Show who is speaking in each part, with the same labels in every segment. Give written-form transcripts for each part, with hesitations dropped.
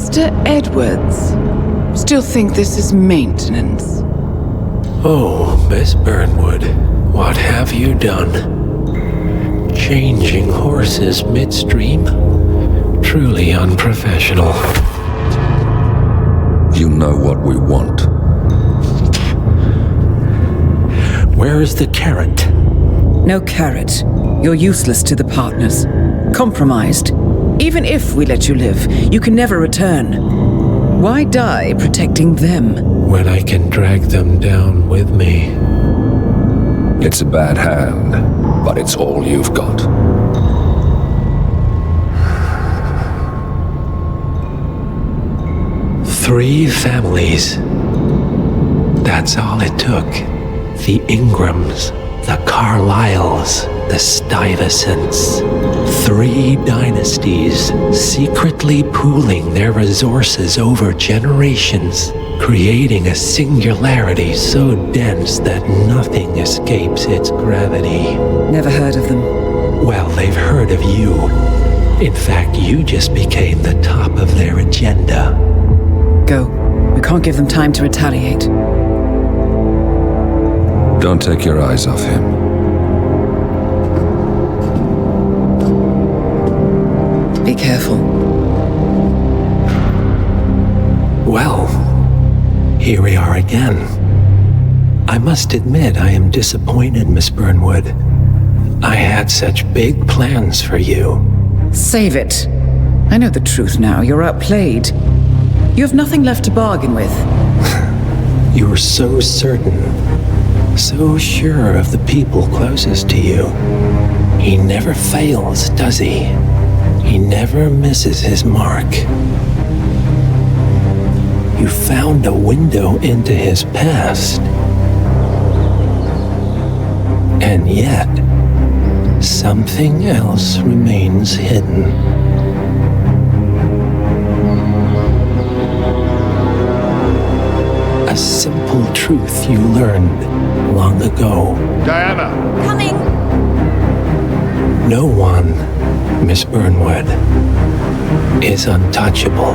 Speaker 1: Mr. Edwards, still think this is maintenance?
Speaker 2: Oh, Miss Burnwood, what have you done? Changing horses midstream? Truly unprofessional.
Speaker 3: You know what we want.
Speaker 2: Where is the carrot?
Speaker 4: No carrot. You're useless to the partners. Compromised. Even if we let you live, you can never return. Why die protecting them?
Speaker 2: When I can drag them down with me.
Speaker 3: It's a bad hand, but it's all you've got.
Speaker 2: Three families. That's all it took. The Ingrams, the Carlyles, the Stuyvesants. 3 dynasties secretly pooling their resources over generations, creating a singularity so dense that nothing escapes its gravity.
Speaker 4: Never heard of them.
Speaker 2: Well, they've heard of you. In fact, you just became the top of their agenda.
Speaker 4: Go. We can't give them time to retaliate.
Speaker 3: Don't take your eyes off him.
Speaker 4: Be careful.
Speaker 2: Well, here we are again. I must admit I am disappointed, Miss Burnwood. I had such big plans for you.
Speaker 4: Save it. I know the truth now. You're outplayed. You have nothing left to bargain with.
Speaker 2: You were so certain, so sure of the people closest to you. He never fails, does he? He never misses his mark. You found a window into his past. And yet, something else remains hidden. A simple truth you learned long ago.
Speaker 5: Diana!
Speaker 6: Coming!
Speaker 2: No one, Miss Burnwood, is untouchable.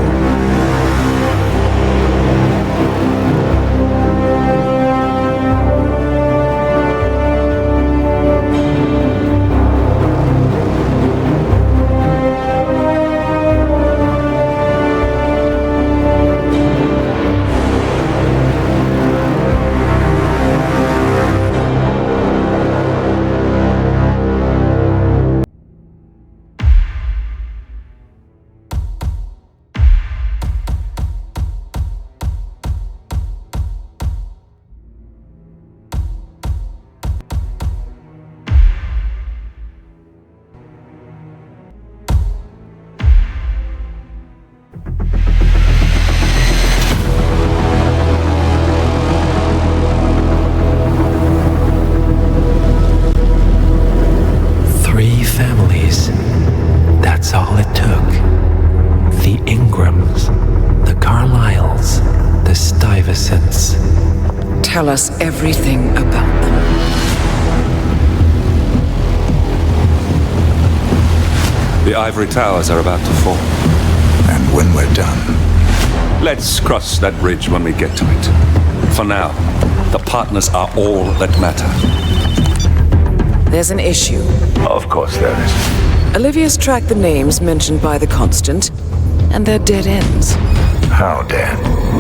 Speaker 2: That's all it took. The Ingrams, the Carlyles, the Stuyvesants.
Speaker 4: Tell us everything about them.
Speaker 7: The ivory towers are about to fall.
Speaker 5: And when we're done,
Speaker 7: Let's cross that bridge when we get to it. For now, the partners are all that matter.
Speaker 4: There's an issue.
Speaker 5: of course there is.
Speaker 4: Olivia's tracked the names mentioned by the Constant, and they're dead ends.
Speaker 5: How dead?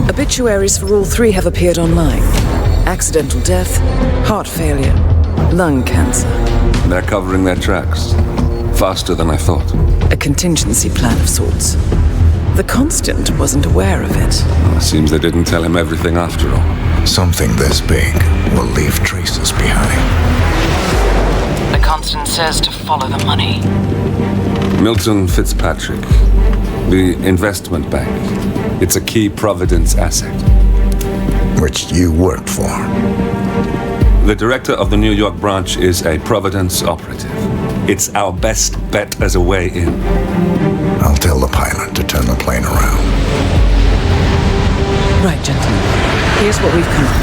Speaker 4: Obituaries for all 3 have appeared online. Accidental death, heart failure, lung cancer.
Speaker 7: They're covering their tracks. Faster than I thought.
Speaker 4: A contingency plan of sorts. The Constant wasn't aware of it.
Speaker 7: Seems they didn't tell him everything after all.
Speaker 5: Something this big will leave traces behind.
Speaker 4: The Constant says to follow the money.
Speaker 7: Milton Fitzpatrick. The investment bank. It's a key Providence asset.
Speaker 5: Which you worked for.
Speaker 7: The director of the New York branch is a Providence operative. It's our best bet as a way in.
Speaker 5: I'll tell the pilot to turn the plane around.
Speaker 4: Right, gentlemen. Here's what we've come up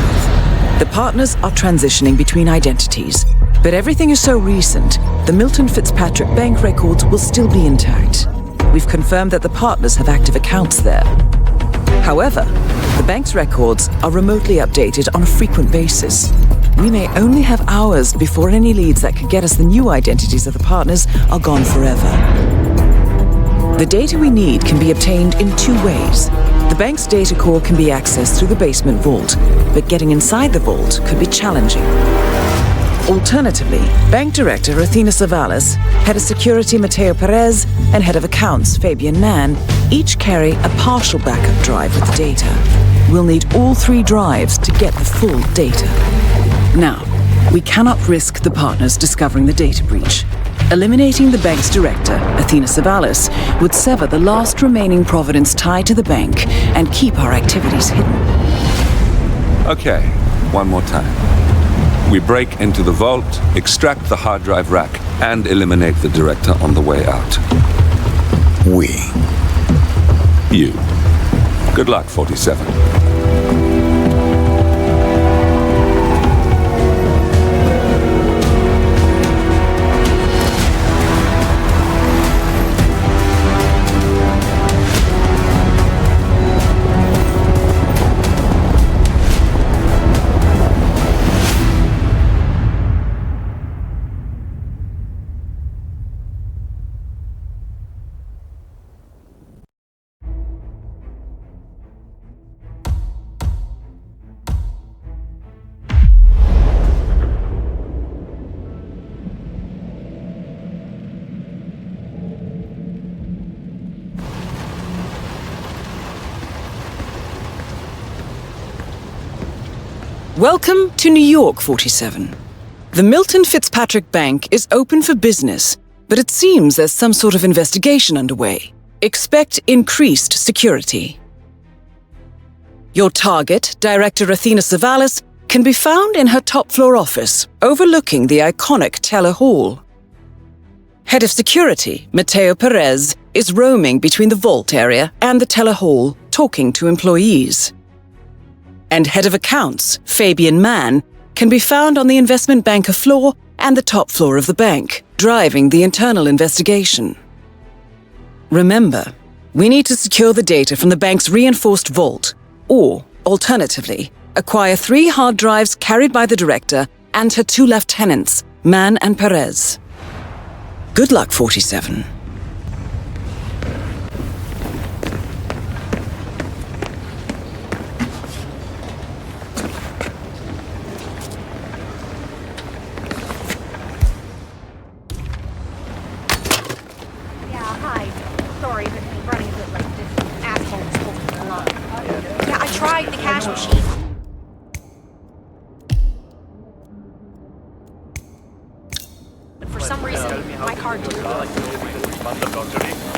Speaker 4: with. The partners are transitioning between identities, but everything is so recent, the Milton Fitzpatrick bank records will still be intact. We've confirmed that the partners have active accounts there. However, the bank's records are remotely updated on a frequent basis. We may only have hours before any leads that could get us the new identities of the partners are gone forever. The data we need can be obtained in two ways. The bank's data core can be accessed through the basement vault, but getting inside the vault could be challenging. Alternatively, Bank Director Athena Savalas, Head of Security Mateo Perez, and Head of Accounts Fabian Mann each carry a partial backup drive with the data. We'll need all three drives to get the full data. Now, we cannot risk the partners discovering the data breach. Eliminating the bank's director, Athena Savalas, would sever the last remaining providence tie to the bank and keep our activities hidden.
Speaker 7: Okay, one more time. We break into the vault, extract the hard drive rack, and eliminate the director on the way out.
Speaker 5: We.
Speaker 7: You. Good luck, 47.
Speaker 4: Welcome to New York, 47. The Milton Fitzpatrick Bank is open for business, but it seems there's some sort of investigation underway. Expect increased security. Your target, Director Athena Savalas, can be found in her top-floor office, overlooking the iconic Teller Hall. Head of Security, Mateo Perez, is roaming between the vault area and the Teller Hall, talking to employees. And Head of Accounts, Fabian Mann, can be found on the investment banker floor and the top floor of the bank, driving the internal investigation. Remember, we need to secure the data from the bank's reinforced vault, or, alternatively, acquire 3 hard drives carried by the director and her 2 lieutenants, Mann and Perez. Good luck, 47.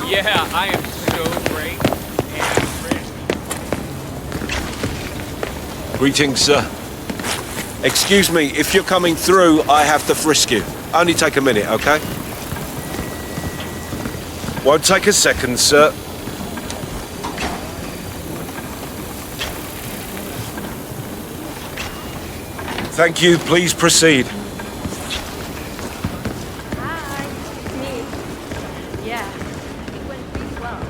Speaker 6: Yeah, I am so great and frisk.
Speaker 8: Greetings, sir. Excuse me, if you're coming through, I have to frisk you. Only take a minute, okay? Won't take a second, sir. Thank you, please proceed.
Speaker 9: Hi, it's me. Yeah, it went pretty well.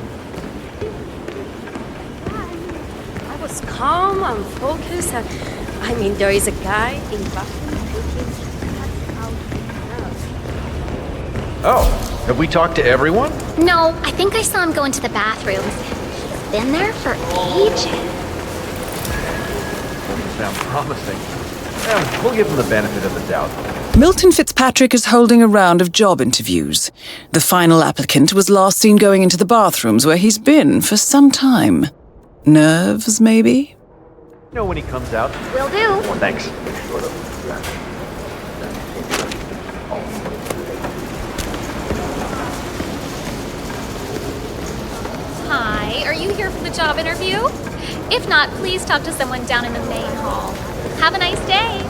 Speaker 9: I was calm and focused, and I mean, there is a guy in Buffalo taking cuts out now.
Speaker 10: Oh, have we talked to everyone?
Speaker 11: No, I think I saw him go into the bathroom. He's been there for ages.
Speaker 10: Doesn't sound promising. Yeah, we'll give him the benefit of the doubt.
Speaker 4: Milton Fitzpatrick is holding a round of job interviews. The final applicant was last seen going into the bathrooms where he's been for some time. Nerves, maybe?
Speaker 10: Know when he comes out?
Speaker 11: Will do.
Speaker 10: Thanks.
Speaker 11: Hi, are you here for the job interview? If not, please talk to someone down in the main hall. Have a nice day.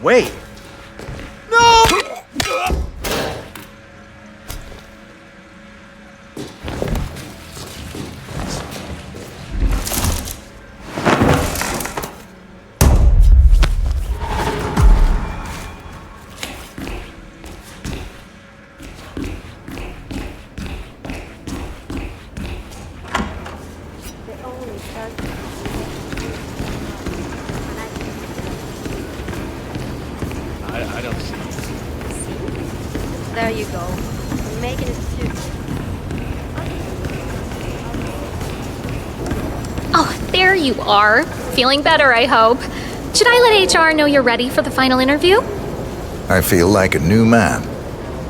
Speaker 10: way.
Speaker 6: I don't see it.
Speaker 9: There you go. You're making it too.
Speaker 11: Oh, there you are. Feeling better, I hope. Should I let HR know you're ready for the final interview?
Speaker 5: I feel like a new man.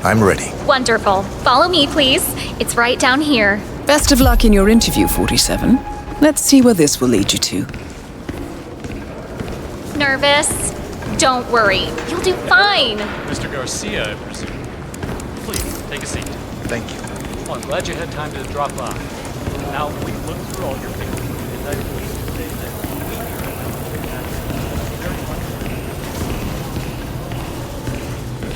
Speaker 5: I'm ready.
Speaker 11: Wonderful. Follow me, please. It's right down here.
Speaker 4: Best of luck in your interview, 47. Let's see where this will lead you to.
Speaker 11: Nervous? Don't worry. You'll do fine.
Speaker 6: Mr. Garcia, I presume. Please, take a seat.
Speaker 10: Thank you.
Speaker 6: Well, I'm glad you had time to drop by. Now, we've looked through all your papers, and I'm pleased to say that we here at very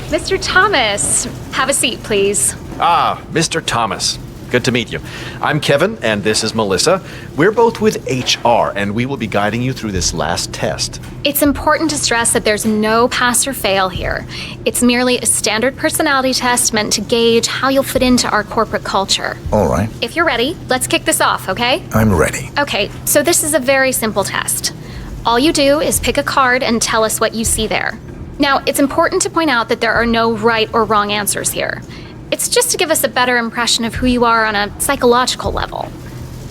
Speaker 6: much...
Speaker 11: Mr. Thomas, have a seat, please.
Speaker 10: Ah, Mr. Thomas. Good to meet you. I'm Kevin, and this is Melissa. We're both with HR, and we will be guiding you through this last test.
Speaker 11: It's important to stress that there's no pass or fail here. It's merely a standard personality test meant to gauge how you'll fit into our corporate culture.
Speaker 5: All right.
Speaker 11: If you're ready, let's kick this off, okay?
Speaker 5: I'm ready.
Speaker 11: Okay, so this is a very simple test. All you do is pick a card and tell us what you see there. Now, it's important to point out that there are no right or wrong answers here. It's just to give us a better impression of who you are on a psychological level.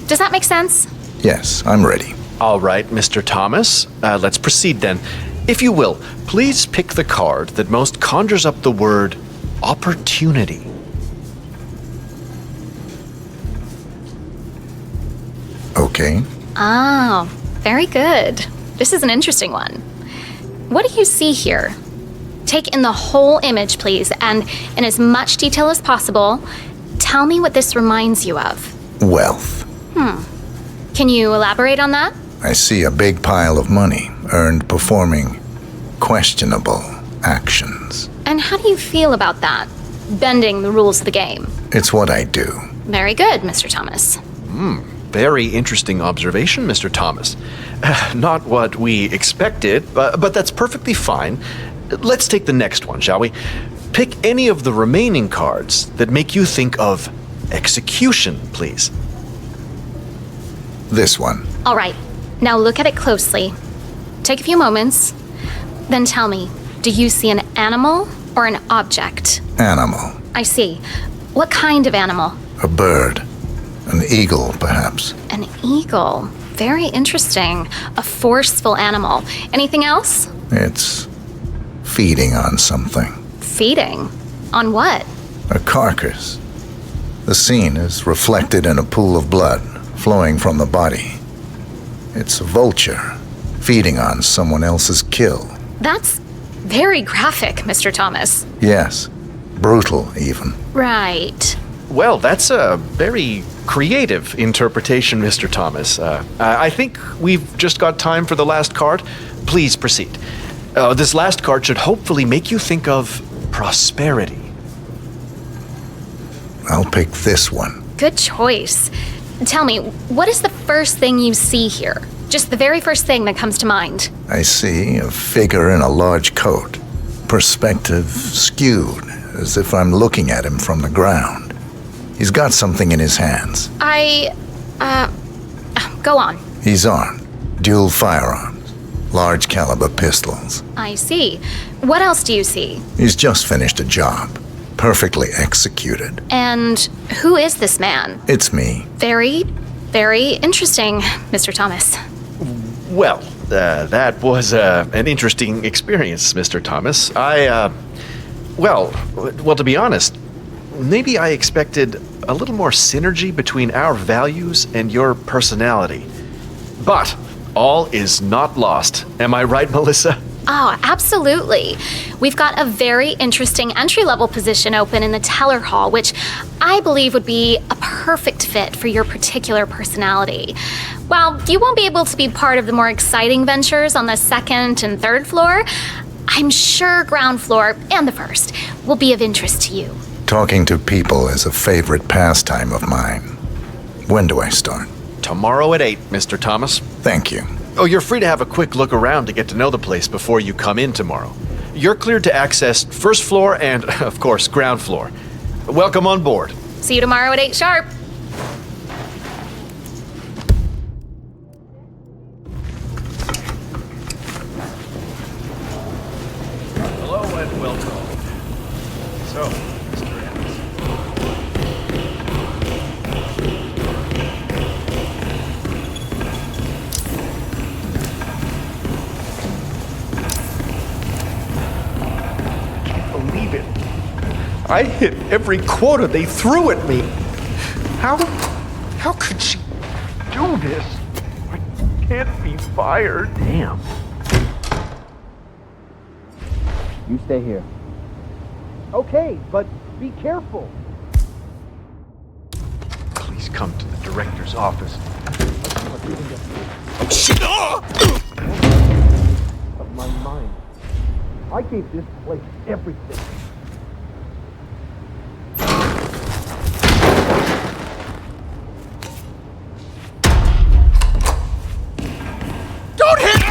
Speaker 11: Does that make sense?
Speaker 5: Yes, I'm ready.
Speaker 10: All right, Mr. Thomas. Let's proceed then. If you will, please pick the card that most conjures up the word opportunity.
Speaker 5: Okay.
Speaker 11: Oh, very good. This is an interesting one. What do you see here? Take in the whole image, please, and in as much detail as possible, tell me what this reminds you of.
Speaker 5: Wealth.
Speaker 11: Can you elaborate on that?
Speaker 5: I see a big pile of money earned performing questionable actions.
Speaker 11: And how do you feel about that? Bending the rules of the game.
Speaker 5: It's what I do.
Speaker 11: Very good, Mr. Thomas.
Speaker 10: Very interesting observation, Mr. Thomas. Not what we expected, but that's perfectly fine. Let's take the next one, shall we? Pick any of the remaining cards that make you think of execution, please.
Speaker 5: This one.
Speaker 11: All right, now look at it closely. Take a few moments, then tell me, do you see an animal or an object?
Speaker 5: Animal.
Speaker 11: I see. What kind of animal?
Speaker 5: A bird. An eagle, perhaps.
Speaker 11: An eagle. Very interesting. A forceful animal. Anything else?
Speaker 5: It's feeding on something.
Speaker 11: Feeding? On what?
Speaker 5: A carcass. The scene is reflected in a pool of blood flowing from the body. It's a vulture feeding on someone else's kill.
Speaker 11: That's very graphic, Mr. Thomas.
Speaker 5: Yes, brutal even.
Speaker 11: Right.
Speaker 10: Well, that's a very creative interpretation, Mr. Thomas. I think we've just got time for the last card. Please proceed. This last card should hopefully make you think of prosperity.
Speaker 5: I'll pick this one.
Speaker 11: Good choice. Tell me, what is the first thing you see here? Just the very first thing that comes to mind.
Speaker 5: I see a figure in a large coat, perspective skewed, as if I'm looking at him from the ground. He's got something in his hands.
Speaker 11: Go on.
Speaker 5: He's armed, dual firearms, large caliber pistols.
Speaker 11: I see. What else do you see?
Speaker 5: He's just finished a job, perfectly executed.
Speaker 11: And who is this man?
Speaker 5: It's me.
Speaker 11: Very, very interesting, Mr. Thomas.
Speaker 10: Well, that was an interesting experience, Mr. Thomas. Well, to be honest, maybe I expected a little more synergy between our values and your personality. But all is not lost. Am I right, Melissa?
Speaker 11: Oh, absolutely. We've got a very interesting entry-level position open in the teller hall, which I believe would be a perfect fit for your particular personality. While you won't be able to be part of the more exciting ventures on the second and third floor, I'm sure ground floor and the first will be of interest to you.
Speaker 5: Talking to people is a favorite pastime of mine. When do I start?
Speaker 10: Tomorrow at 8, Mr. Thomas.
Speaker 5: Thank you.
Speaker 10: Oh, you're free to have a quick look around to get to know the place before you come in tomorrow. You're cleared to access first floor and, of course, ground floor. Welcome on board.
Speaker 11: See you tomorrow at 8 sharp.
Speaker 6: Hello and welcome. So, Mr. Evans.
Speaker 12: Believe it. I hit every quota they threw at me. How could she do this? I can't be fired. Damn.
Speaker 13: You stay here. Okay, but be careful.
Speaker 12: Please come to the director's office.
Speaker 13: Of my mind. I gave this place everything.
Speaker 12: Don't hit!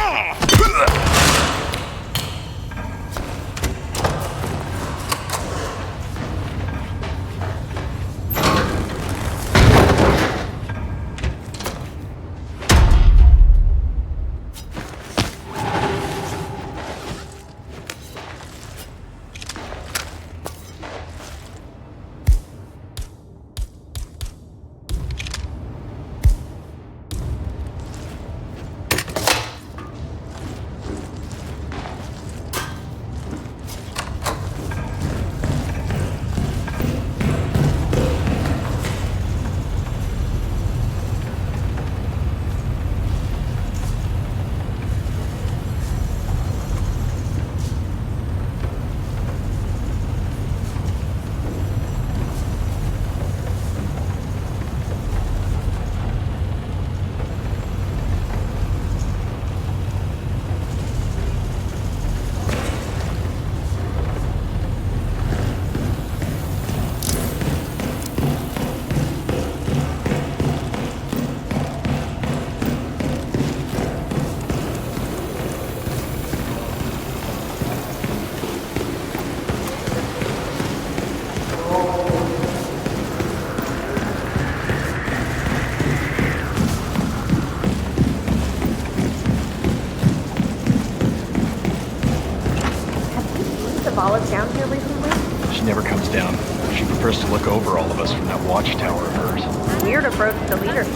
Speaker 9: Olive down here recently?
Speaker 12: She never comes down. She prefers to look over all of us from that watchtower of hers.
Speaker 9: Weird approach to leadership.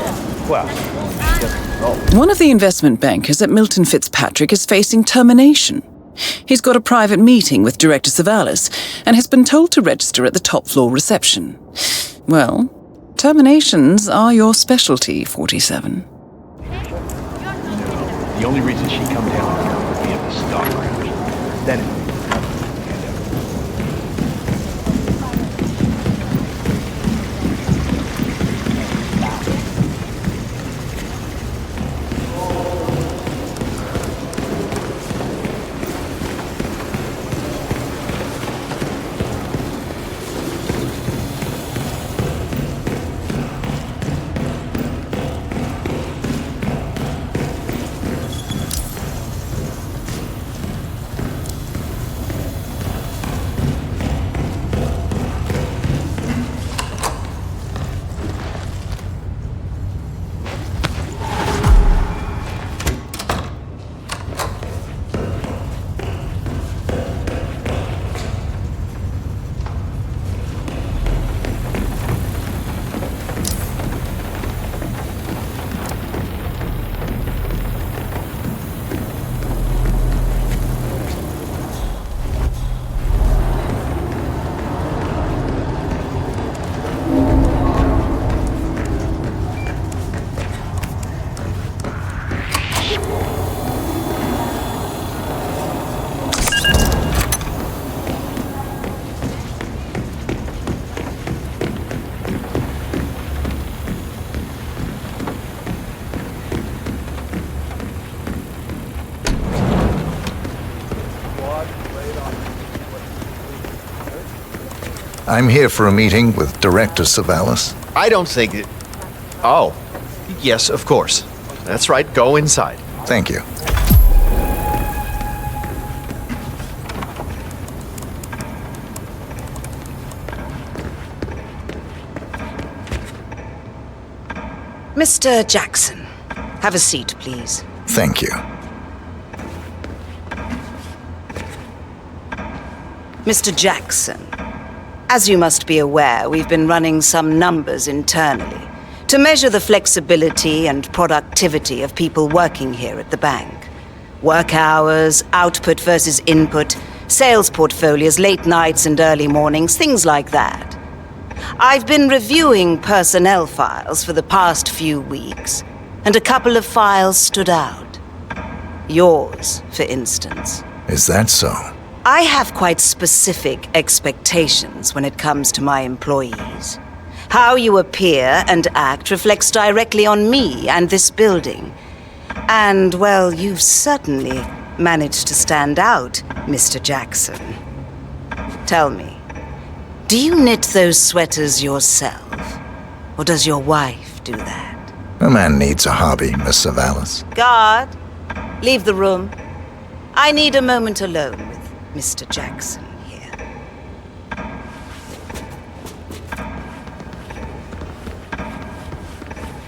Speaker 12: Well, she doesn't know.
Speaker 4: One of the investment bankers at Milton Fitzpatrick is facing termination. He's got a private meeting with Director Savalas and has been told to register at the top floor reception. Well, terminations are your specialty, 47.
Speaker 12: The only reason she'd come down here would be at the stock crash. Then
Speaker 5: I'm here for a meeting with Director Savalas.
Speaker 10: I don't think it... Oh. Yes, of course. That's right. Go inside.
Speaker 5: Thank you.
Speaker 14: Mr. Jackson, have a seat, please.
Speaker 5: Thank you.
Speaker 14: Mr. Jackson, as you must be aware, we've been running some numbers internally to measure the flexibility and productivity of people working here at the bank. Work hours, output versus input, sales portfolios, late nights and early mornings, things like that. I've been reviewing personnel files for the past few weeks, and a couple of files stood out. Yours, for instance.
Speaker 5: Is that so?
Speaker 14: I have quite specific expectations when it comes to my employees. How you appear and act reflects directly on me and this building. And, well, you've certainly managed to stand out, Mr. Jackson. Tell me, do you knit those sweaters yourself? Or does your wife do that?
Speaker 5: A man needs a hobby, Miss Savalas.
Speaker 14: Guard, leave the room. I need a moment alone with Mr. Jackson here.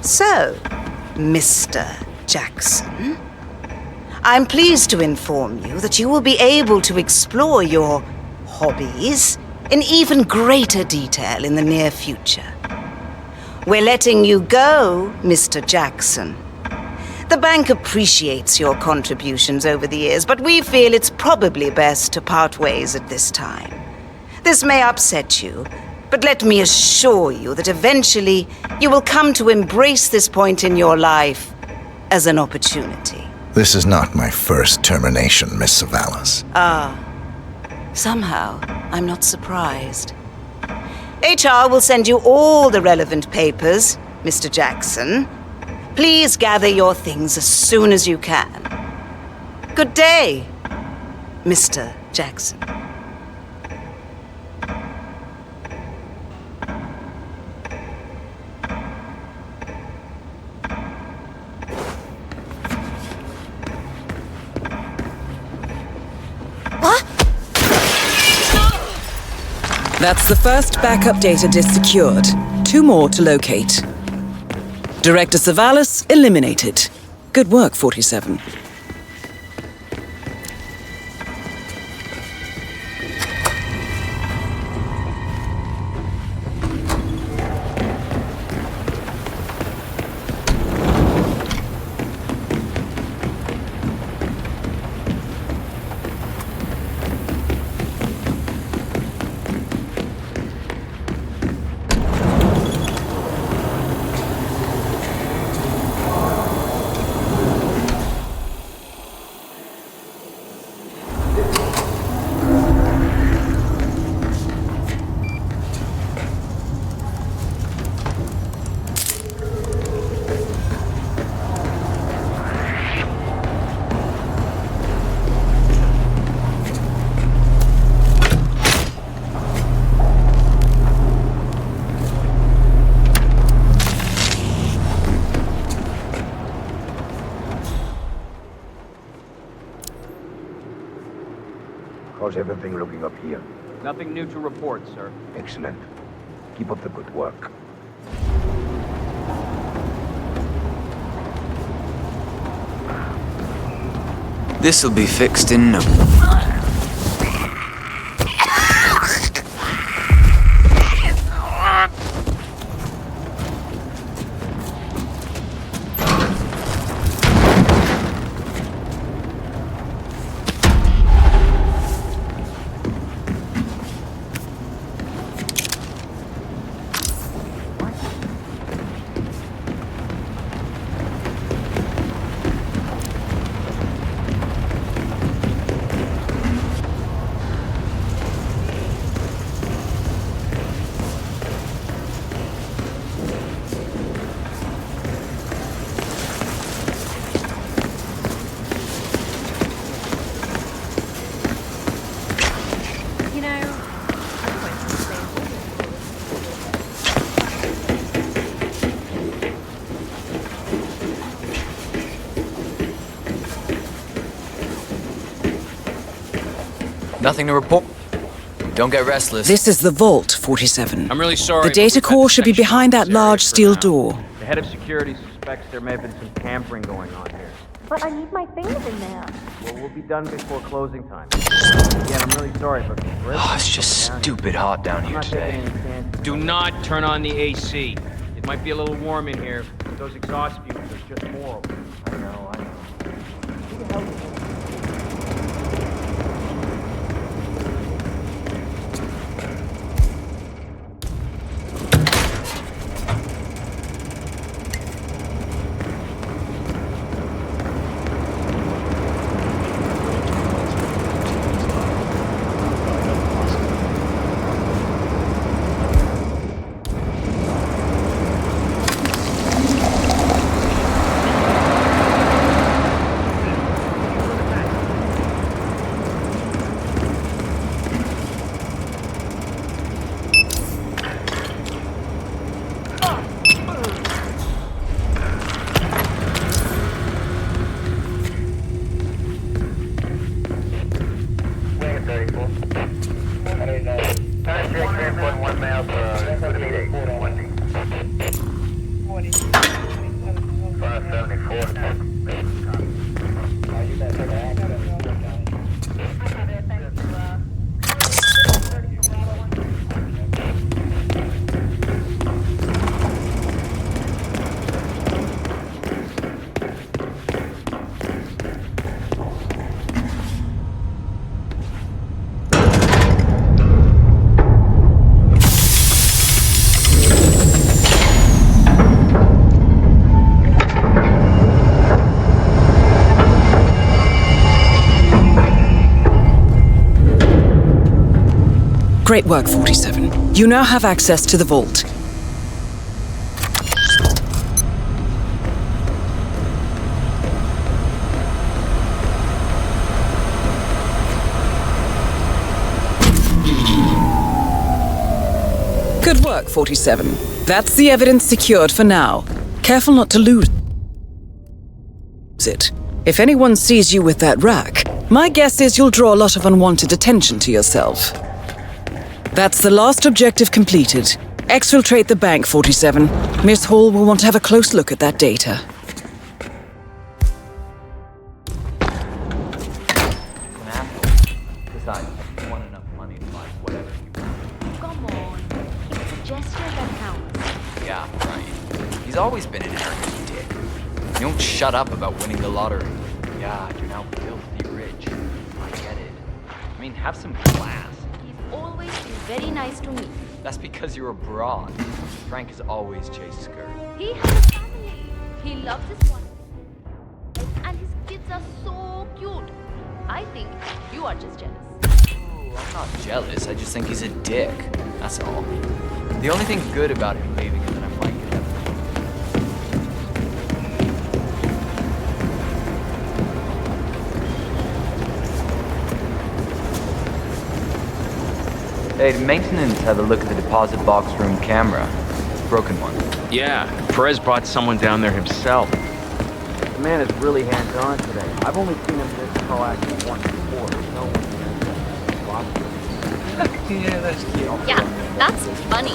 Speaker 14: So, Mr. Jackson, I'm pleased to inform you that you will be able to explore your hobbies in even greater detail in the near future. We're letting you go, Mr. Jackson. The bank appreciates your contributions over the years, but we feel it's probably best to part ways at this time. This may upset you, but let me assure you that eventually you will come to embrace this point in your life as an opportunity.
Speaker 5: This is not my first termination, Miss Savalas.
Speaker 14: Somehow, I'm not surprised. HR will send you all the relevant papers, Mr. Jackson. Please gather your things as soon as you can. Good day, Mr. Jackson.
Speaker 4: That's the first backup data disk secured. 2 more to locate. Director Savalas eliminated. Good work, 47.
Speaker 15: How's everything looking up here?
Speaker 6: Nothing new to report, sir.
Speaker 15: Excellent. Keep up the good work.
Speaker 16: This'll be fixed in no... Nothing to report. Don't get restless.
Speaker 4: This is the vault, 47.
Speaker 17: I'm really sorry.
Speaker 4: The data core should be behind that large steel door.
Speaker 6: The head of security suspects there may have been some tampering going on here.
Speaker 9: But I need my things in there.
Speaker 6: Well, we'll be done before closing time. Again, I'm really sorry, but...
Speaker 16: It's just stupid hot down here today.
Speaker 6: Do not turn on the AC. It might be a little warm in here, but those exhaust fumes are just horrible. I know. Who the hell is this?
Speaker 4: Great work, 47. You now have access to the vault. Good work, 47. That's the evidence secured for now. Careful not to lose it. If anyone sees you with that rack, my guess is you'll draw a lot of unwanted attention to yourself. That's the last objective completed. Exfiltrate the bank, 47. Miss Hall will want to have a close look at that data.
Speaker 6: Besides, I want enough money to buy whatever you want.
Speaker 9: Come on. It's a gesture that counts.
Speaker 16: Yeah, right. He's always been an arrogant dick. You don't shut up about winning the lottery.
Speaker 6: Yeah, you're now filthy rich. I get it. I mean, have some class.
Speaker 9: He's always been very nice to me.
Speaker 16: That's because you're abroad. Frank has always chased skirt.
Speaker 9: He has a family. He loves his wife. And his kids are so cute. I think you are just jealous.
Speaker 16: Ooh, I'm not jealous. I just think he's a dick. That's all. The only thing good about him leaving is that I might get him. Hey, did maintenance have a look at the deposit box room camera? Broken one.
Speaker 6: Yeah, Perez brought someone down there himself. The man is really hands-on today. I've only seen him this proactive once before. There's no one here.
Speaker 16: Yeah, that's cute.
Speaker 11: Yeah, that's funny.